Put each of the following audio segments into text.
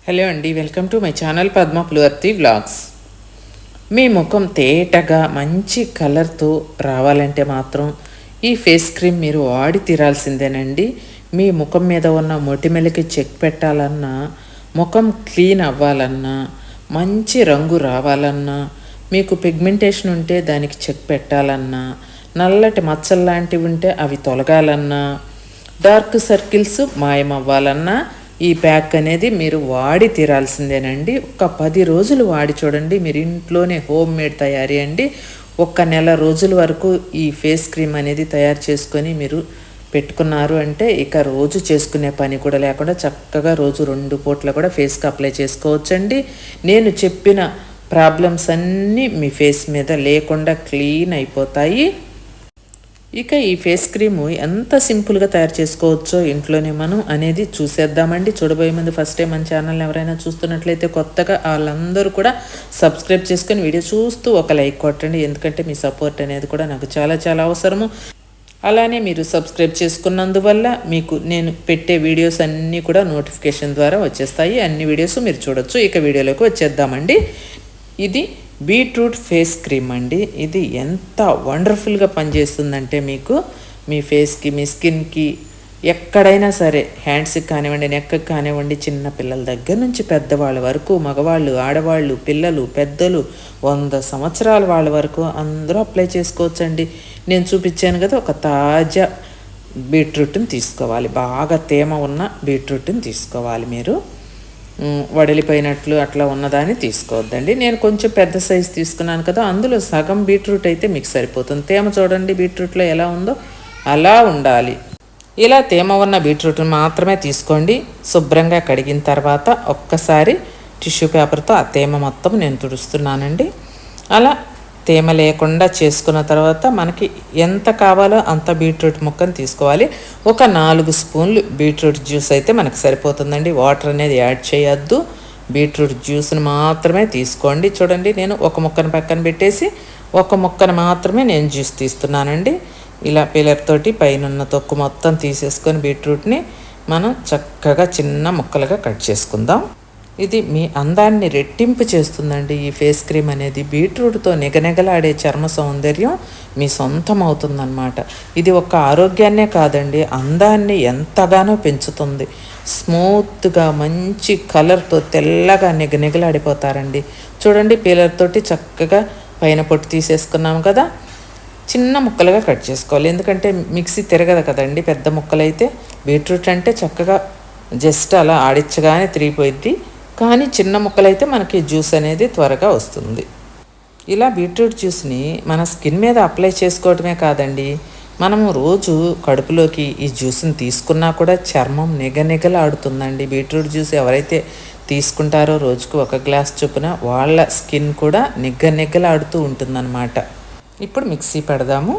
Hello అండి, welcome to my channel Padma Pulivarthi vlogs. మీ ముఖం తేటగా మంచి కలర్తో రావాలంటే మాత్రం ఈ ఫేస్ క్రీమ్ మీరు వాడి తీరాల్సిందేనండి. మీ ముఖం మీద ఉన్న మొటిమలకి చెక్ పెట్టాలన్నా, ముఖం క్లీన్ అవ్వాలన్నా, మంచి రంగు రావాలన్నా, మీకు పిగ్మెంటేషన్ ఉంటే దానికి చెక్ పెట్టాలన్నా, నల్లటి మచ్చలు లాంటివి ఉంటే అవి తొలగాలన్నా, డార్క్ సర్కిల్స్ మాయమవ్వాలన్నా ఈ ప్యాక్ అనేది మీరు వాడి తీరాల్సిందేనండి. ఒక 10 రోజులు వాడి చూడండి. మీరు ఇంట్లోనే హోమ్ మేడ్ తయారీ అండి. ఒక నెల రోజుల వరకు ఈ ఫేస్ క్రీమ్ అనేది తయారు చేసుకొని మీరు పెట్టుకున్నారు అంటే ఇక రోజు చేసుకునే పని కూడా లేకుండా చక్కగా రోజు 2 పూట్ల కూడా ఫేస్కి అప్లై చేసుకోవచ్చండి. నేను చెప్పిన ప్రాబ్లమ్స్ అన్నీ మీ ఫేస్ మీద లేకుండా క్లీన్ అయిపోతాయి. ఇక ఈ ఫేస్ క్రీము ఎంత సింపుల్గా తయారు చేసుకోవచ్చో ఇంట్లోనే మనం అనేది చూసేద్దామండి. చూడబోయే ముందు ఫస్ట్ టైం మన ఛానల్ని ఎవరైనా చూస్తున్నట్లయితే కొత్తగా వాళ్ళందరూ కూడా సబ్స్క్రైబ్ చేసుకొని వీడియో చూస్తూ ఒక లైక్ కొట్టండి. ఎందుకంటే మీ సపోర్ట్ అనేది కూడా నాకు చాలా చాలా అవసరము. అలానే మీరు సబ్స్క్రైబ్ చేసుకున్నందువల్ల మీకు నేను పెట్టే వీడియోస్ అన్నీ కూడా నోటిఫికేషన్ ద్వారా వచ్చేస్తాయి. అన్ని వీడియోస్ మీరు చూడొచ్చు. ఇక వీడియోలోకి వచ్చేద్దామండి. ఇది బీట్రూట్ ఫేస్ క్రీమ్ అండి. ఇది ఎంత వండర్ఫుల్గా పనిచేస్తుందంటే మీకు మీ ఫేస్కి, మీ స్కిన్కి, ఎక్కడైనా సరే హ్యాండ్స్కి కానివ్వండి, నెక్కి కానివ్వండి, చిన్న పిల్లల దగ్గర నుంచి పెద్దవాళ్ళ వరకు, మగవాళ్ళు, ఆడవాళ్ళు, పిల్లలు, పెద్దలు, 100 సంవత్సరాల వాళ్ళ వరకు అందరూ అప్లై చేసుకోవచ్చండి. నేను చూపించాను కదా, ఒక తాజా బీట్రూట్ని తీసుకోవాలి. బాగా తేమ ఉన్న బీట్రూట్ని తీసుకోవాలి. మీరు వడిలిపోయినట్లు అట్లా ఉన్నదాన్ని తీసుకోవద్దండి. నేను కొంచెం పెద్ద సైజు తీసుకున్నాను కదా, అందులో సగం బీట్రూట్ అయితే మీకు సరిపోతుంది. తేమ చూడండి బీట్రూట్లో ఎలా ఉందో అలా ఉండాలి. ఇలా తేమ ఉన్న బీట్రూట్ని మాత్రమే తీసుకోండి. శుభ్రంగా కడిగిన తర్వాత ఒక్కసారి టిష్యూ పేపర్తో ఆ తేమ మొత్తం నేను తుడుస్తున్నానండి. అలా తేమ లేకుండా చేసుకున్న తర్వాత మనకి ఎంత కావాలో అంత బీట్రూట్ ముక్కను తీసుకోవాలి. ఒక 4 స్పూన్లు బీట్రూట్ జ్యూస్ అయితే మనకు సరిపోతుందండి. వాటర్ అనేది యాడ్ చేయొద్దు. బీట్రూట్ జ్యూస్ని మాత్రమే తీసుకోండి. చూడండి, నేను ఒక ముక్కను పక్కన పెట్టేసి ఒక ముక్కను మాత్రమే నేను జ్యూస్ తీస్తున్నానండి. ఇలా పిల్లర్ తోటి పైన తొక్కు మొత్తం తీసేసుకొని బీట్రూట్ని మనం చక్కగా చిన్న ముక్కలుగా కట్ చేసుకుందాం. ఇది మీ అందాన్ని రెట్టింపు చేస్తుందండి. ఈ ఫేస్ క్రీమ్ అనేది బీట్రూట్తో నిగనిగలాడే చర్మ సౌందర్యం మీ సొంతం అవుతుందన్నమాట. ఇది ఒక ఆరోగ్యాన్నే కాదండి, అందాన్ని ఎంతగానో పెంచుతుంది. స్మూత్గా మంచి కలర్తో తెల్లగా నిగనిగలాడిపోతారండి. చూడండి, పీలర్తోటి చక్కగా పైన పొట్టు తీసేసుకున్నాం కదా, చిన్న ముక్కలుగా కట్ చేసుకోవాలి. ఎందుకంటే మిక్సీ తిరగదు కదండి పెద్ద ముక్కలైతే. బీట్రూట్ అంటే చక్కగా జస్ట్ అలా ఆడించగానే తిరిగిపోయిద్ది. కానీ చిన్న ముక్కలైతే మనకి జ్యూస్ అనేది త్వరగా వస్తుంది. ఇలా బీట్రూట్ జ్యూస్ని మన స్కిన్ మీద అప్లై చేసుకోవటమే కాదండి, మనము రోజు కడుపులోకి ఈ జ్యూస్ని తీసుకున్నా కూడా చర్మం నిగనిగలాడుతుందండి. బీట్రూట్ జ్యూస్ ఎవరైతే తీసుకుంటారో రోజుకు 1 గ్లాస్ చొప్పున వాళ్ళ స్కిన్ కూడా నిగనిగలాడుతూ ఉంటుందన్నమాట. ఇప్పుడు మిక్సీ పెడదాము.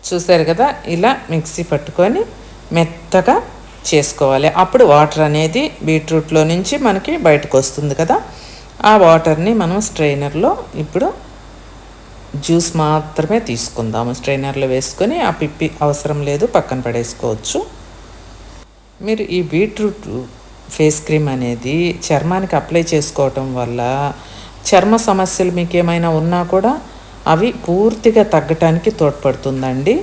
చూసారు కదా, ఇలా మిక్సీ పట్టుకొని మెత్తగా చేసుకోవాలి. అప్పుడు వాటర్ అనేది బీట్రూట్లో నుంచి మనకి బయటకు వస్తుంది కదా, ఆ వాటర్ని మనం స్ట్రైనర్లో ఇప్పుడు జ్యూస్ మాత్రమే తీసుకుందాము. స్ట్రైనర్లో వేసుకొని ఆ పిప్పి అవసరం లేదు, పక్కన పడేసుకోవచ్చు. మీరు ఈ బీట్రూట్ ఫేస్ క్రీమ్ అనేది చర్మానికి అప్లై చేసుకోవటం వల్ల చర్మ సమస్యలు మీకు ఏమైనా ఉన్నా కూడా అవి పూర్తిగా తగ్గటానికి తోడ్పడుతుందండి.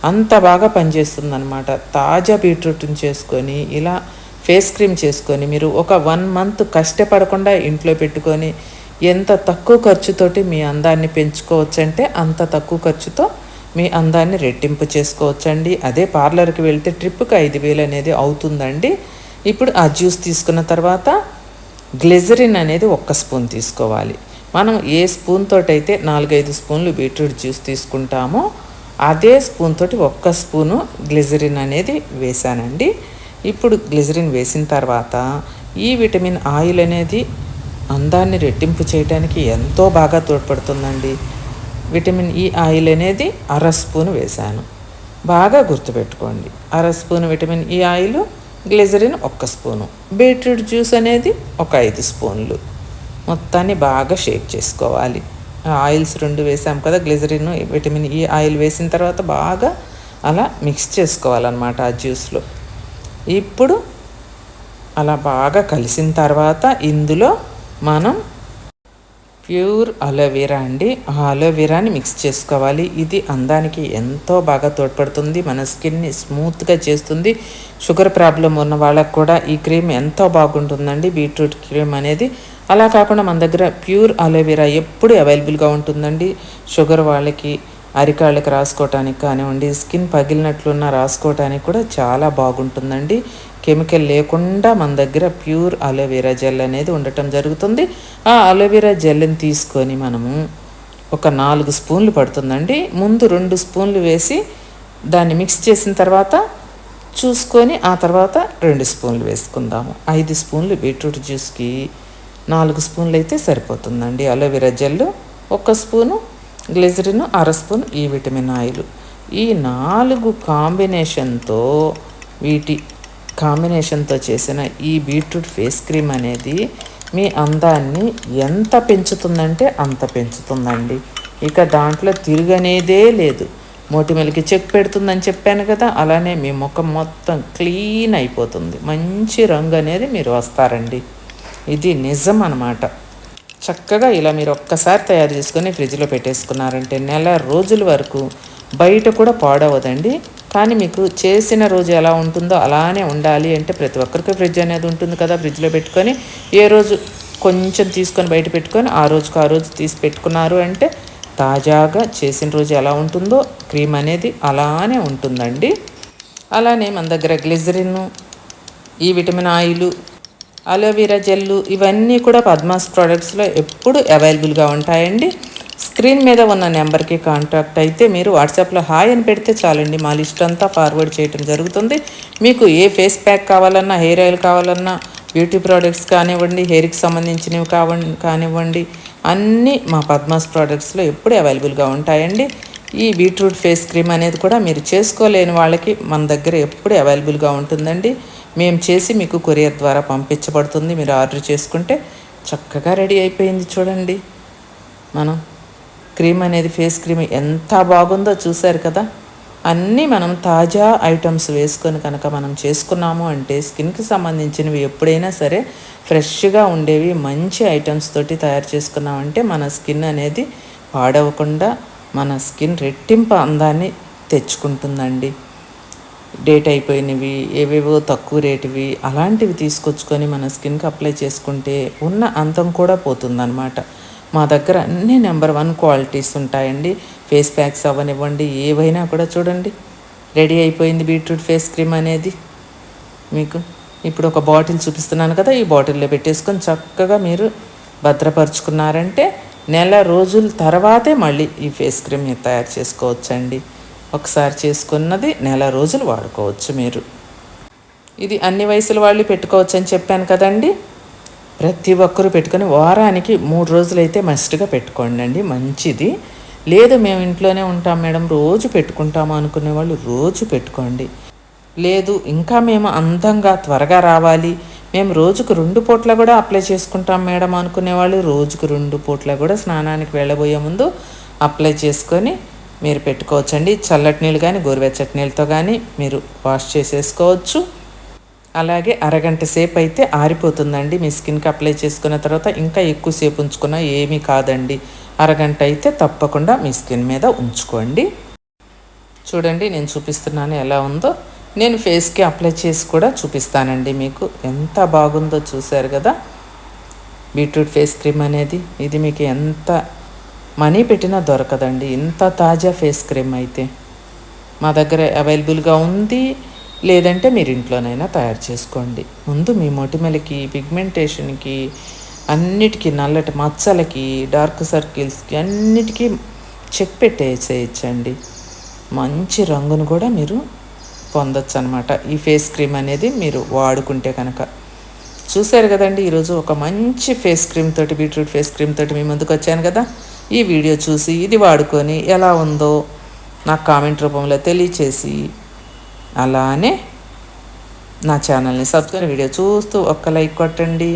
అంత బాగా పనిచేస్తుంది అనమాట. తాజా బీట్రూట్ని చేసుకొని ఇలా ఫేస్ క్రీమ్ చేసుకొని మీరు ఒక 1 మంత్ కష్టపడకుండా ఇంట్లో పెట్టుకొని ఎంత తక్కువ ఖర్చుతోటి మీ అందాన్ని పెంచుకోవచ్చంటే అంత తక్కువ ఖర్చుతో మీ అందాన్ని రెట్టింపు చేసుకోవచ్చండి. అదే పార్లర్కి వెళ్తే ట్రిప్కి 5,000 అనేది అవుతుందండి. ఇప్పుడు ఆ జ్యూస్ తీసుకున్న తర్వాత గ్లిజరిన్ అనేది 1 స్పూన్ తీసుకోవాలి. మనం ఏ స్పూన్ తోటైతే 4-5 స్పూన్లు బీట్రూట్ జ్యూస్ తీసుకుంటామో అదే స్పూన్ తోటి 1 స్పూను గ్లిజరిన్ అనేది వేసానండి. ఇప్పుడు గ్లిజరిన్ వేసిన తర్వాత ఈ విటమిన్ ఆయిల్ అనేది అందాన్ని రెట్టింపు చేయడానికి ఎంతో బాగా తోడ్పడుతుందండి. విటమిన్ ఈ ఆయిల్ అనేది 1/2 స్పూన్ వేసాను. బాగా గుర్తుపెట్టుకోండి, 1/2 spoon vitamin E oil, glycerin 1 spoon, beetroot juice అనేది ఒక 5 స్పూన్లు. మొత్తాన్ని బాగా షేక్ చేసుకోవాలి. ఆయిల్స్ 2 వేసాం కదా, గ్లిజరిన్, విటమిన్ ఈ ఆయిల్ వేసిన తర్వాత బాగా అలా మిక్స్ చేసుకోవాలన్నమాట ఆ జ్యూస్లో. ఇప్పుడు అలా బాగా కలిసిన తర్వాత ఇందులో మనం ప్యూర్ అలోవెరా అండి, ఆ అలోవెరాని మిక్స్ చేసుకోవాలి. ఇది అందానికి ఎంతో బాగా తోడ్పడుతుంది, మన స్కిన్ని స్మూత్గా చేస్తుంది. షుగర్ ప్రాబ్లం ఉన్న వాళ్ళకు కూడా ఈ క్రీమ్ ఎంతో బాగుంటుందండి, బీట్రూట్ క్రీమ్ అనేది. అలా కాకుండా మన దగ్గర ప్యూర్ అలోవెరా ఎప్పుడు అవైలబుల్గా ఉంటుందండి. షుగర్ వాళ్ళకి అరికాళ్ళకి రాసుకోవటానికి కానివ్వండి, స్కిన్ పగిలినట్లున్న రాసుకోవటానికి కూడా చాలా బాగుంటుందండి. కెమికల్ లేకుండా మన దగ్గర ప్యూర్ అలోవెరా జెల్ అనేది ఉండటం జరుగుతుంది. ఆ అలోవెరా జెల్ని తీసుకొని మనము ఒక 4 స్పూన్లు పడుతుందండి. ముందు 2 స్పూన్లు వేసి దాన్ని మిక్స్ చేసిన తర్వాత చూసుకొని ఆ తర్వాత 2 స్పూన్లు వేసుకుందాము. 5 స్పూన్లు బీట్రూట్ జ్యూస్కి 4 స్పూన్లు అయితే సరిపోతుందండి aloe vera gel. 1 spoon glycerin, 1/2 spoon ఈ విటమిన్ ఆయిల్. ఈ 4 కాంబినేషన్తో వీటి కాంబినేషన్తో చేసిన ఈ బీట్రూట్ ఫేస్ క్రీమ్ అనేది మీ అందాన్ని ఎంత పెంచుతుందంటే అంత పెంచుతుందండి. ఇక దాంట్లో తిరగనేదే లేదు. మోటిమలకి చెక్ పెడుతుందని చెప్పాను కదా, అలానే మీ ముఖం మొత్తం క్లీన్ అయిపోతుంది, మంచి రంగు అనేది మీరు వస్తారండి. ఇది నిజం అన్నమాట. చక్కగా ఇలా మీరు ఒక్కసారి తయారు చేసుకొని ఫ్రిడ్జ్లో పెట్టేసుకున్నారంటే నెల రోజుల వరకు బయట కూడా పాడవదండి. కానీ మీకు చేసిన రోజు ఎలా ఉంటుందో అలానే ఉండాలి అంటే ప్రతి ఒక్కరికి ఫ్రిడ్జ్ అనేది ఉంటుంది కదా, ఫ్రిడ్జ్లో పెట్టుకొని ఏ రోజు కొంచెం తీసుకొని బయట పెట్టుకొని ఆ రోజుకు ఆ రోజు తీసి పెట్టుకున్నారు అంటే తాజాగా చేసిన రోజు ఎలా ఉంటుందో క్రీమ్ అనేది అలానే ఉంటుందండి. అలానే మన దగ్గర గ్లిజరిన్, ఈ విటమిన్ ఆయిల్, అలోవెరా జెల్లు ఇవన్నీ కూడా పద్మాస్ ప్రోడక్ట్స్లో ఎప్పుడు అవైలబుల్గా ఉంటాయండి. స్క్రీన్ మీద ఉన్న నెంబర్కి కాంటాక్ట్ అయితే మీరు వాట్సాప్లో హాయ్ అని పెడితే చాలండి, మా లిస్ట్ అంతా ఫార్వర్డ్ చేయడం జరుగుతుంది. మీకు ఏ ఫేస్ ప్యాక్ కావాలన్నా, హెయిర్ ఆయిల్ కావాలన్నా, బ్యూటీ ప్రోడక్ట్స్ కానివ్వండి, హెయిర్కి సంబంధించినవి కానివ్వండి, అన్నీ మా పద్మాస్ ప్రోడక్ట్స్లో ఎప్పుడు అవైలబుల్గా ఉంటాయండి. ఈ బీట్రూట్ ఫేస్ క్రీమ్ అనేది కూడా మీరు చేసుకోలేని వాళ్ళకి మన దగ్గర ఎప్పుడు అవైలబుల్గా ఉంటుందండి. మేము చేసి మీకు కొరియర్ ద్వారా పంపించబడుతుంది. మీరు ఆర్డర్ చేసుకుంటే చక్కగా రెడీ అయిపోయింది. చూడండి, మనం క్రీమ్ అనేది ఫేస్ క్రీమ్ ఎంత బాగుందో చూశారు కదా. అన్నీ మనం తాజా ఐటమ్స్ వేసుకొని కనుక మనం చేసుకున్నాము అంటే స్కిన్కి సంబంధించినవి ఎప్పుడైనా సరే ఫ్రెష్గా ఉండేవి మంచి ఐటమ్స్ తోటి తయారు చేసుకున్నామంటే మన స్కిన్ అనేది పాడవకుండా మన స్కిన్ రెట్టింపు అందాన్ని తెచ్చుకుంటుందండి. డేట్ అయిపోయినవి, ఏవేవో తక్కువ రేటువి అలాంటివి తీసుకొచ్చుకొని మన స్కిన్కి అప్లై చేసుకుంటే ఉన్న అందం కూడా పోతుందన్నమాట. మా దగ్గర అన్నీ నెంబర్ 1 క్వాలిటీస్ ఉంటాయండి. ఫేస్ ప్యాక్స్ అవ్వనివ్వండి, ఏవైనా కూడా చూడండి రెడీ అయిపోయింది బీట్రూట్ ఫేస్ క్రీమ్ అనేది. మీకు ఇప్పుడు ఒక బాటిల్ చూపిస్తున్నాను కదా, ఈ బాటిల్లో పెట్టేసుకొని చక్కగా మీరు భద్రపరుచుకున్నారంటే నెల రోజుల తర్వాతే మళ్ళీ ఈ ఫేస్ క్రీమ్ మీరు తయారు చేసుకోవచ్చండి. ఒకసారి చేసుకున్నది నెల రోజులు వాడుకోవచ్చు మీరు. ఇది అన్ని వయసుల వాళ్ళు పెట్టుకోవచ్చు అని చెప్పాను కదండి. ప్రతి ఒక్కరూ పెట్టుకొని వారానికి 3 రోజులైతే మస్ట్గా పెట్టుకోండి అండి, మంచిది. లేదు మేము ఇంట్లోనే ఉంటాం మేడం రోజు పెట్టుకుంటాము అనుకునే వాళ్ళు రోజు పెట్టుకోండి. లేదు ఇంకా మేము అందంగా త్వరగా రావాలి, మేము రోజుకు 2 పూట్ల కూడా అప్లై చేసుకుంటాం మేడం అనుకునే వాళ్ళు రోజుకు 2 పూట్ల కూడా స్నానానికి వెళ్ళబోయే ముందు అప్లై చేసుకొని మీరు పెట్టుకోవచ్చండి. చల్లటి నీళ్ళు కానీ గోరువెచ్చటి నీళ్ళతో కానీ మీరు వాష్ చేసేసుకోవచ్చు. అలాగే అరగంట సేపు అయితే ఆరిపోతుందండి. మీ స్కిన్కి అప్లై చేసుకున్న తర్వాత ఇంకా ఎక్కువసేపు ఉంచుకున్నా ఏమీ కాదండి. అరగంట అయితే తప్పకుండా మీ స్కిన్ మీద ఉంచుకోండి. చూడండి నేను చూపిస్తున్నాను ఎలా ఉందో. నేను ఫేస్కి అప్లై చేసి కూడా చూపిస్తానండి మీకు. ఎంత బాగుందో చూశారు కదా బీట్రూట్ ఫేస్ క్రీమ్ అనేది. ఇది మీకు ఎంత మనీ పెట్టినా దొరకదండి ఇంత తాజా ఫేస్ క్రీమ్ అయితే. మా దగ్గర అవైలబుల్గా ఉంది, లేదంటే మీరు ఇంట్లోనైనా తయారు చేసుకోండి. ముందు మీ మొటిమలకి, పిగ్మెంటేషన్కి, అన్నిటికీ, నల్లటి మచ్చలకి, డార్క్ సర్కిల్స్కి అన్నిటికీ చెక్ పెట్టేసేయచ్చండి. మంచి రంగును కూడా మీరు పొందొచ్చు అనమాట ఈ ఫేస్ క్రీమ్ అనేది మీరు వాడుకుంటే కనుక. చూశారు కదండి, ఈరోజు ఒక మంచి ఫేస్ క్రీమ్ తోటి, బీట్రూట్ ఫేస్ క్రీమ్ తోటి మీ ముందుకు వచ్చాను కదా. ఈ వీడియో చూసి ఇది వాడుకొని ఎలా ఉందో నాకు కామెంట్ రూపంలో తెలియచేసి, అలానే నా ఛానల్ని సబ్స్క్రైబ్, వీడియో చూస్తూ ఒక్క లైక్ కొట్టండి.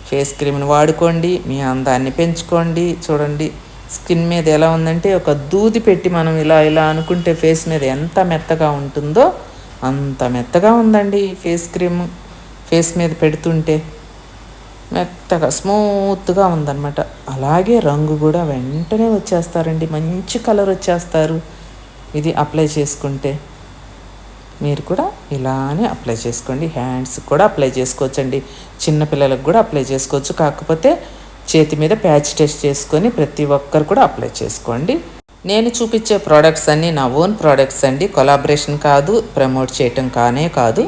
ఫేస్ క్రీమ్ని వాడుకోండి, మీ అందాన్ని పెంచుకోండి. చూడండి స్కిన్ మీద ఎలా ఉందంటే ఒక దూది పెట్టి మనం ఇలా ఇలా అనుకుంటే ఫేస్ మీద ఎంత మెత్తగా ఉంటుందో అంత మెత్తగా ఉందండి ఈ ఫేస్ క్రీమ్. ఫేస్ మీద పెడుతుంటే మెత్తగా స్మూత్గా ఉందన్నమాట. అలాగే రంగు కూడా వెంటనే వచ్చేస్తారండి, మంచి కలర్ వచ్చేస్తారు ఇది అప్లై చేసుకుంటే. మీరు కూడా ఇలానే అప్లై చేసుకోండి. హ్యాండ్స్ కూడా అప్లై చేసుకోవచ్చండి, చిన్నపిల్లలకు కూడా అప్లై చేసుకోవచ్చు. కాకపోతే చేతి మీద ప్యాచ్ టెస్ట్ చేసుకొని ప్రతి ఒక్కరు కూడా అప్లై చేసుకోండి. నేను చూపించే ప్రోడక్ట్స్ అన్నీ నా ఓన్ ప్రోడక్ట్స్ అండి, కొలాబరేషన్ కాదు, ప్రమోట్ చేయటం కాదు.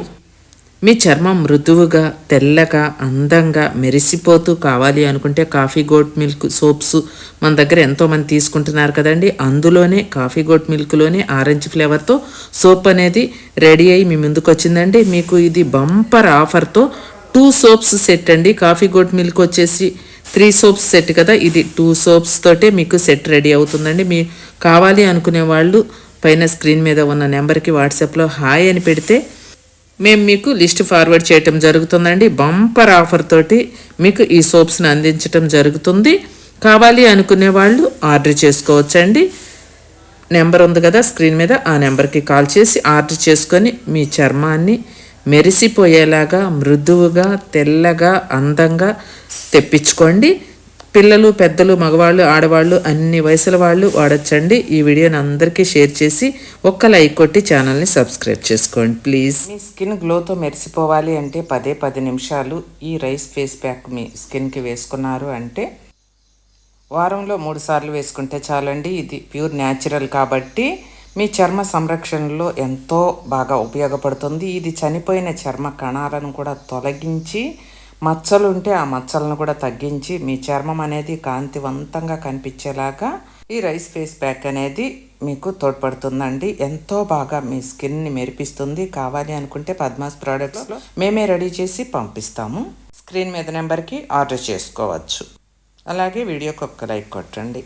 మీ చర్మం మృదువుగా, తెల్లగా, అందంగా మెరిసిపోతూ కావాలి అనుకుంటే కాఫీ గోట్ మిల్క్ సోప్స్ మన దగ్గర ఎంతోమంది తీసుకుంటున్నారు కదండి. అందులోనే కాఫీ గోట్ మిల్క్లోనే ఆరెంజ్ ఫ్లేవర్తో సోప్ అనేది రెడీ అయ్యి మీ ముందుకు వచ్చిందండి. మీకు ఇది బంపర్ ఆఫర్తో 2 సోప్స్ సెట్ అండి. కాఫీ గోట్ మిల్క్ వచ్చేసి 3 సోప్స్ సెట్ కదా, ఇది 2 సోప్స్ తోటే మీకు సెట్ రెడీ అవుతుందండి. మీ కావాలి అనుకునే వాళ్ళు పైన స్క్రీన్ మీద ఉన్న నెంబర్కి వాట్సాప్లో హాయ్ అని పెడితే మేము మీకు లిస్ట్ ఫార్వర్డ్ చేయటం జరుగుతుందండి. బంపర్ ఆఫర్ తోటి మీకు ఈ సోప్స్ని అందించటం జరుగుతుంది. కావాలి అనుకునే వాళ్ళు ఆర్డర్ చేసుకోవచ్చండి. నెంబర్ ఉంది కదా స్క్రీన్ మీద, ఆ నెంబర్కి కాల్ చేసి ఆర్డర్ చేసుకొని మీ చర్మాన్ని మెరిసిపోయేలాగా, మృదువుగా, తెల్లగా, అందంగా తెప్పించుకోండి. పిల్లలు, పెద్దలు, మగవాళ్ళు, ఆడవాళ్ళు అన్ని వయసుల వాళ్ళు వాడచ్చండి. ఈ వీడియోని అందరికీ షేర్ చేసి ఒక్క లైక్ కొట్టి ఛానల్ని సబ్స్క్రైబ్ చేసుకోండి ప్లీజ్. మీ స్కిన్ గ్లోతో మెరిసిపోవాలి అంటే 10 నిమిషాలు ఈ రైస్ ఫేస్ ప్యాక్ మీ స్కిన్కి వేసుకున్నారు అంటే వారంలో 3 సార్లు వేసుకుంటే చాలండి. ఇది ప్యూర్ న్యాచురల్ కాబట్టి మీ చర్మ సంరక్షణలో ఎంతో బాగా ఉపయోగపడుతుంది. ఇది చనిపోయిన చర్మ కణాలను కూడా తొలగించి, మచ్చలు ఉంటే ఆ మచ్చలను కూడా తగ్గించి మీ చర్మం అనేది కాంతివంతంగా కనిపించేలాగా ఈ రైస్ ఫేస్ ప్యాక్ అనేది మీకు తోడ్పడుతుందండి. ఎంతో బాగా మీ స్కిన్ని మెరిపిస్తుంది. కావాలి అనుకుంటే పద్మాస్ ప్రోడక్ట్స్లో మేమే రెడీ చేసి పంపిస్తాము. స్క్రీన్ మీద నెంబర్కి ఆర్డర్ చేసుకోవచ్చు. అలాగే వీడియోకి ఒక్క లైక్ కొట్టండి.